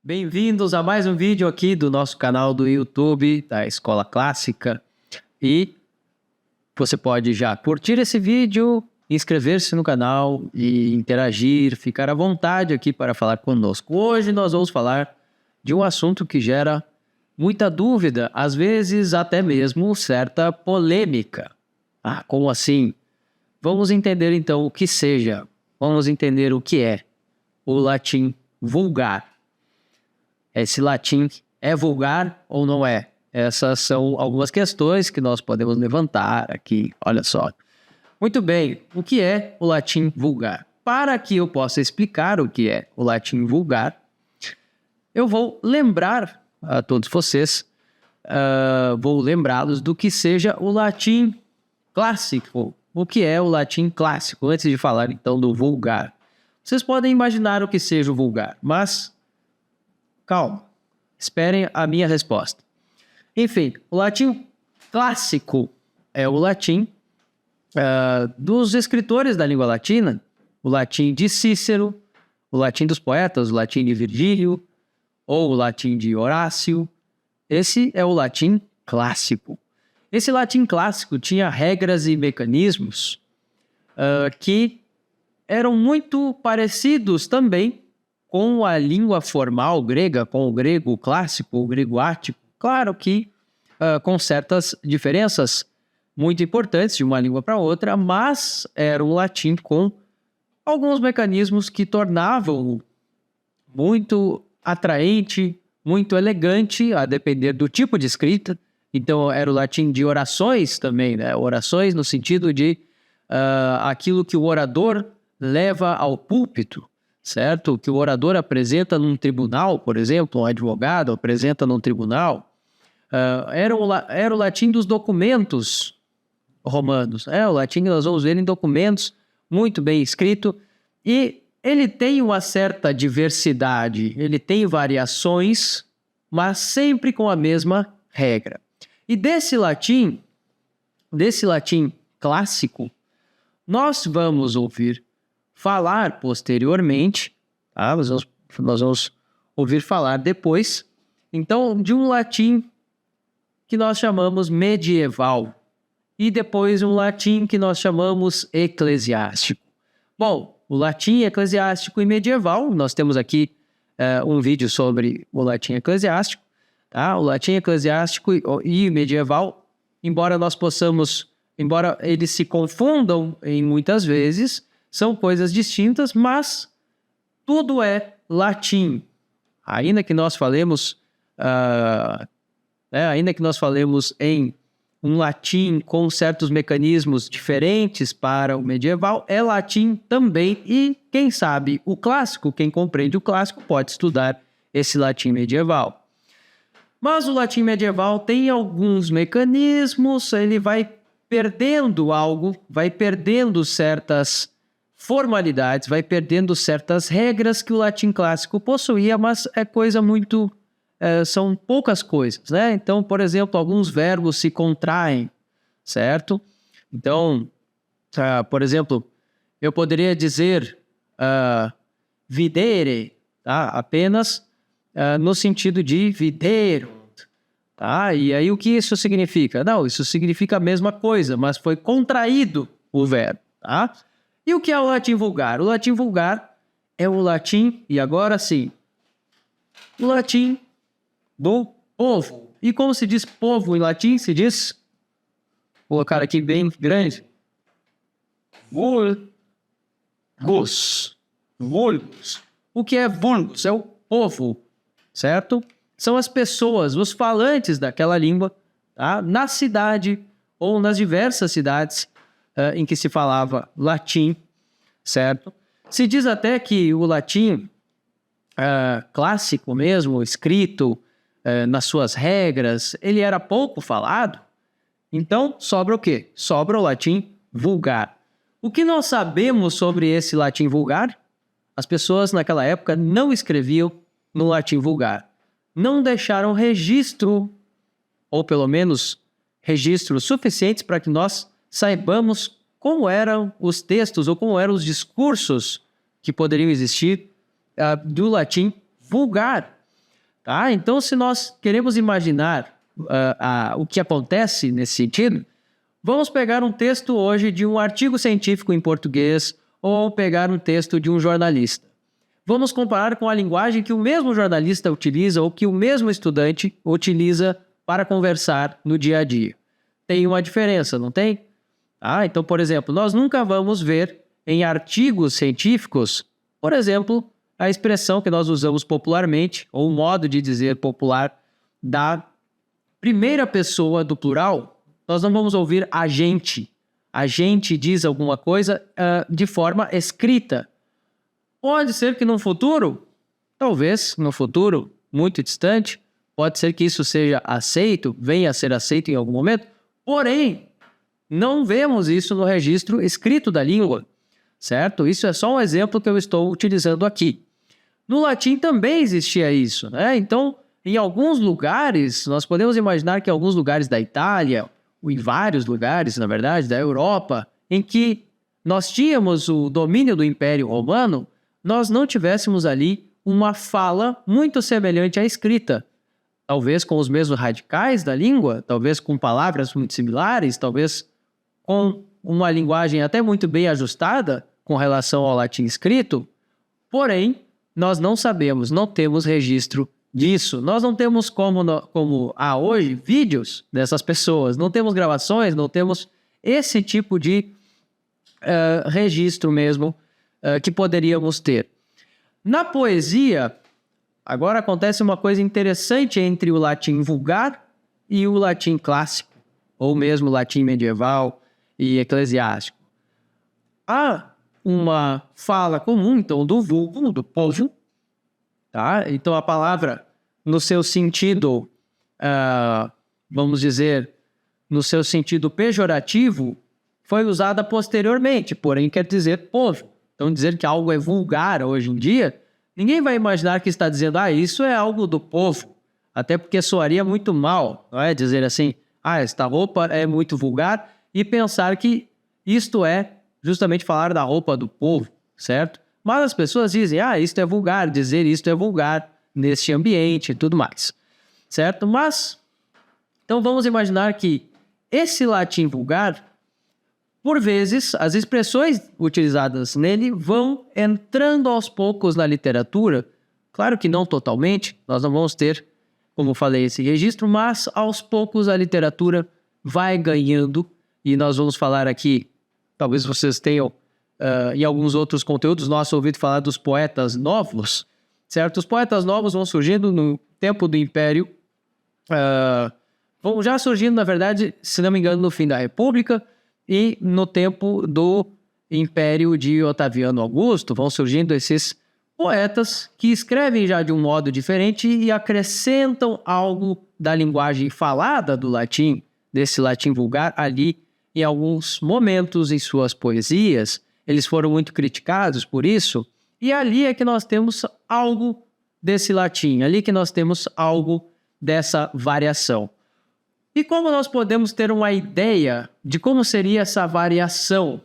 Bem-vindos a mais um vídeo aqui do nosso canal do YouTube da Escola Clássica. E você pode já curtir esse vídeo, inscrever-se no canal e interagir, ficar à vontade aqui para falar conosco. Hoje nós vamos falar de um assunto que gera muita dúvida, às vezes até mesmo certa polêmica. Como assim? Vamos entender então o que seja, vamos entender o que é o latim vulgar. Esse latim é vulgar ou não é? Essas são algumas questões que nós podemos levantar aqui, olha só. Muito bem, o que é o latim vulgar? Para que eu possa explicar o que é o latim vulgar, eu vou lembrar a todos vocês, vou lembrá-los do que seja o latim clássico. O que é o latim clássico? Antes de falar então do vulgar. Vocês podem imaginar o que seja o vulgar, mas calma, esperem a minha resposta. Enfim, o latim clássico é o latim dos escritores da língua latina, o latim de Cícero, o latim dos poetas, o latim de Virgílio, ou o latim de Horácio. Esse é o latim clássico. Esse latim clássico tinha regras e mecanismos que eram muito parecidos também com a língua formal grega, com o grego clássico, o grego ático. Claro que com certas diferenças muito importantes de uma língua para outra, mas era um latim com alguns mecanismos que tornavam muito atraente, muito elegante, a depender do tipo de escrita. Então era o latim de orações também, né? Orações no sentido de aquilo que o orador leva ao púlpito, certo? Que o orador apresenta num tribunal, por exemplo, um advogado apresenta num tribunal. Era o latim dos documentos romanos. O latim que nós vamos ver em documentos, muito bem escrito, e ele tem uma certa diversidade, ele tem variações, mas sempre com a mesma regra. E desse latim clássico, nós vamos ouvir falar posteriormente, tá? Nós vamos ouvir falar depois, então, de um latim que nós chamamos medieval e depois um latim que nós chamamos eclesiástico. Bom, o latim eclesiástico e medieval, nós temos aqui um vídeo sobre o latim eclesiástico, tá? O latim eclesiástico e medieval, embora eles se confundam em muitas vezes, são coisas distintas, mas tudo é latim. Ainda que nós falemos em um latim com certos mecanismos diferentes para o medieval, é latim também. E quem sabe o clássico, quem compreende o clássico, pode estudar esse latim medieval. Mas o latim medieval tem alguns mecanismos, ele vai perdendo algo, vai perdendo certas formalidades, vai perdendo certas regras que o latim clássico possuía, mas é coisa muito... são poucas coisas, né? Então, por exemplo, alguns verbos se contraem, certo? Então, por exemplo, eu poderia dizer videre, tá? Apenas no sentido de viderunt, tá? E aí o que isso significa? Não, isso significa a mesma coisa, mas foi contraído o verbo, tá? E o que é o latim vulgar? O latim vulgar é o latim, e agora sim, o latim do povo. E como se diz povo em latim? Se diz, vou colocar aqui bem grande, vulgus. Vulgus. O que é vulgus? É o povo, certo? São as pessoas, os falantes daquela língua, tá? Na cidade ou nas diversas cidades em que se falava latim, certo? Se diz até que o latim clássico mesmo, escrito nas suas regras, ele era pouco falado. Então, sobra o quê? Sobra o latim vulgar. O que nós sabemos sobre esse latim vulgar? As pessoas naquela época não escreviam no latim vulgar. Não deixaram registro, ou pelo menos registros suficientes para que nós saibamos como eram os textos ou como eram os discursos que poderiam existir do latim vulgar. Tá? Então, se nós queremos imaginar o que acontece nesse sentido, vamos pegar um texto hoje de um artigo científico em português ou pegar um texto de um jornalista. Vamos comparar com a linguagem que o mesmo jornalista utiliza ou que o mesmo estudante utiliza para conversar no dia a dia. Tem uma diferença, não tem? Então, por exemplo, nós nunca vamos ver em artigos científicos, por exemplo, a expressão que nós usamos popularmente, ou o modo de dizer popular da primeira pessoa do plural, nós não vamos ouvir a gente. A gente diz alguma coisa de forma escrita. Pode ser que no futuro, talvez no futuro muito distante, pode ser que isso seja aceito, venha a ser aceito em algum momento, porém, não vemos isso no registro escrito da língua, certo? Isso é só um exemplo que eu estou utilizando aqui. No latim também existia isso, né? Então, em alguns lugares, nós podemos imaginar que em alguns lugares da Itália, ou em vários lugares, na verdade, da Europa, em que nós tínhamos o domínio do Império Romano, nós não tivéssemos ali uma fala muito semelhante à escrita. Talvez com os mesmos radicais da língua, talvez com palavras muito similares, talvez com uma linguagem até muito bem ajustada com relação ao latim escrito, porém, nós não sabemos, não temos registro disso. Nós não temos como há hoje vídeos dessas pessoas, não temos gravações, não temos esse tipo de registro mesmo que poderíamos ter. Na poesia, agora acontece uma coisa interessante entre o latim vulgar e o latim clássico, ou mesmo o latim medieval e eclesiástico. Há uma fala comum, então, do vulgo, do povo, tá? Então, a palavra, no seu sentido, vamos dizer, no seu sentido pejorativo, foi usada posteriormente, porém quer dizer povo. Então, dizer que algo é vulgar hoje em dia, ninguém vai imaginar que está dizendo, isso é algo do povo, até porque soaria muito mal, não é? Dizer assim, esta roupa é muito vulgar, e pensar que isto é justamente falar da roupa do povo, certo? Mas as pessoas dizem, isto é vulgar, dizer isto é vulgar neste ambiente e tudo mais, certo? Mas, então vamos imaginar que esse latim vulgar, por vezes, as expressões utilizadas nele vão entrando aos poucos na literatura. Claro que não totalmente, nós não vamos ter, como falei, esse registro, mas aos poucos a literatura vai ganhando, e nós vamos falar aqui, talvez vocês tenham, em alguns outros conteúdos nossos, ouvido falar dos poetas novos, certo? Os poetas novos vão surgindo no tempo do Império, vão já surgindo, na verdade, se não me engano, no fim da República e no tempo do Império de Otaviano Augusto, vão surgindo esses poetas que escrevem já de um modo diferente e acrescentam algo da linguagem falada do latim, desse latim vulgar, ali em alguns momentos em suas poesias. Eles foram muito criticados por isso, e ali é que nós temos algo desse latim, ali que nós temos algo dessa variação. E como nós podemos ter uma ideia de como seria essa variação?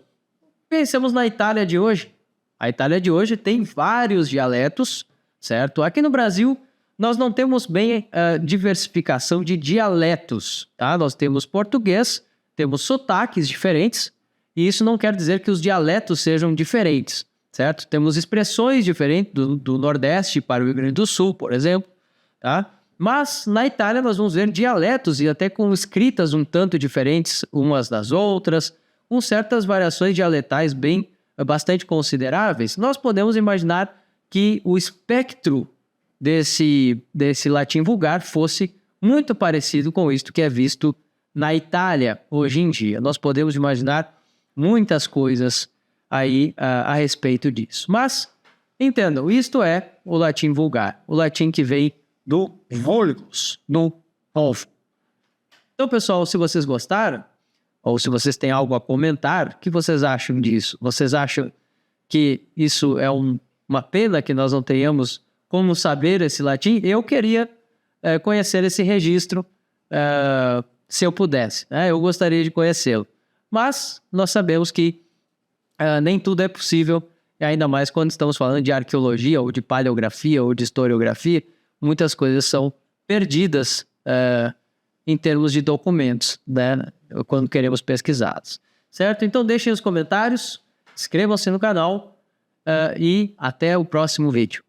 Pensemos na Itália de hoje. A Itália de hoje tem vários dialetos, certo? Aqui no Brasil, nós não temos bem diversificação de dialetos, tá? Nós temos português, temos sotaques diferentes, e isso não quer dizer que os dialetos sejam diferentes, certo? Temos expressões diferentes do Nordeste para o Rio Grande do Sul, por exemplo, tá? Mas na Itália nós vamos ver dialetos e até com escritas um tanto diferentes umas das outras, com certas variações dialetais bastante consideráveis. Nós podemos imaginar que o espectro desse latim vulgar fosse muito parecido com isto que é visto na Itália hoje em dia. Nós podemos imaginar muitas coisas aí a respeito disso. Mas, entendam, isto é o latim vulgar, o latim que vem do vulgus, do povo. Então, pessoal, se vocês gostaram, ou se vocês têm algo a comentar, o que vocês acham disso? Vocês acham que isso é uma pena que nós não tenhamos como saber esse latim? Eu queria conhecer esse registro se eu pudesse, né? Eu gostaria de conhecê-lo. Mas nós sabemos que nem tudo é possível, e ainda mais quando estamos falando de arqueologia, ou de paleografia, ou de historiografia, muitas coisas são perdidas em termos de documentos, né? Quando queremos pesquisá-los. Certo? Então deixem os comentários, inscrevam-se no canal e até o próximo vídeo.